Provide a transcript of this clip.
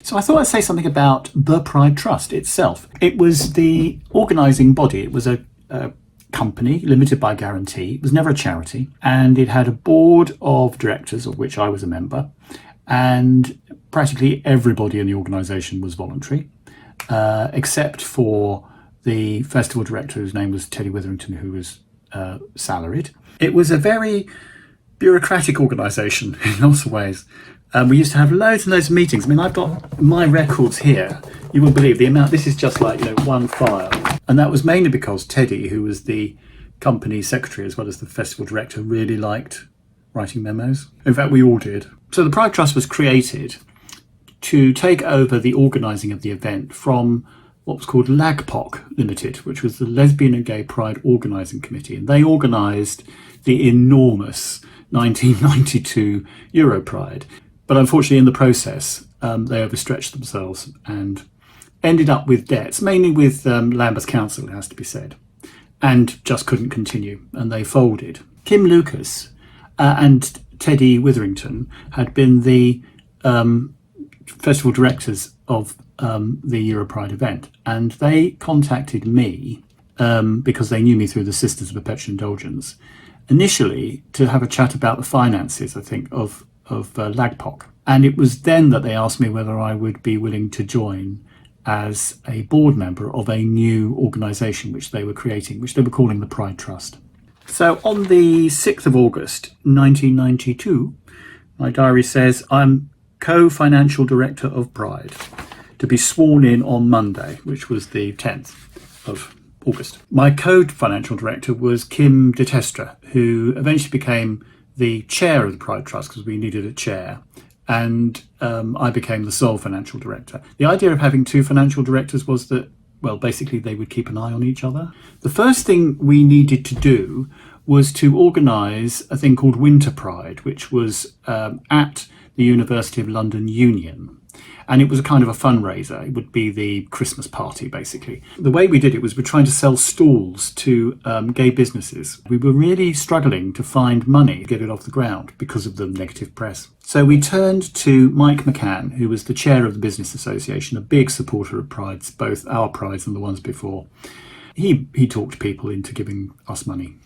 So I thought I'd say something about the Pride Trust itself. It was the organising body. It was a company limited by guarantee. It was never a charity, and it had a board of directors, of which I was a member, and practically everybody in the organisation was voluntary, except for the festival director, whose name was Teddy Witherington, who was salaried. It was a very bureaucratic organisation in lots of ways. We used to have loads and loads of meetings. I mean, I've got my records here. You wouldn't believe the amount. This is just like, one file. And that was mainly because Teddy, who was the company secretary as well as the festival director, really liked writing memos. In fact, we all did. So the Pride Trust was created to take over the organising of the event from what was called LAGPOC Limited, which was the Lesbian and Gay Pride Organising Committee. And they organised the enormous 1992 Euro Pride. But unfortunately, in the process, they overstretched themselves and ended up with debts, mainly with Lambeth Council, it has to be said, and just couldn't continue, and they folded. Kim Lucas and Teddy Witherington had been the festival directors of the Europride event, and they contacted me because they knew me through the Sisters of Perpetual Indulgence, initially to have a chat about the finances, I think, of LAGPOC. And it was then that they asked me whether I would be willing to join as a board member of a new organisation which they were creating, which they were calling the Pride Trust. So on the 6th of August 1992, my diary says I'm co-financial director of Pride, to be sworn in on Monday, which was the 10th of August. My co-financial director was Kim de Testre, who eventually became the chair of the Pride Trust because we needed a chair. And I became the sole financial director. The idea of having two financial directors was that, well, basically they would keep an eye on each other. The first thing we needed to do was to organise a thing called Winter Pride, which was at the University of London Union. And it was a kind of a fundraiser. It would be the Christmas party, basically. The way we did it was we're trying to sell stalls to gay businesses. We were really struggling to find money to get it off the ground because of the negative press. So we turned to Mike McCann, who was the chair of the Business Association, a big supporter of prides, both our prides and the ones before. He talked people into giving us money.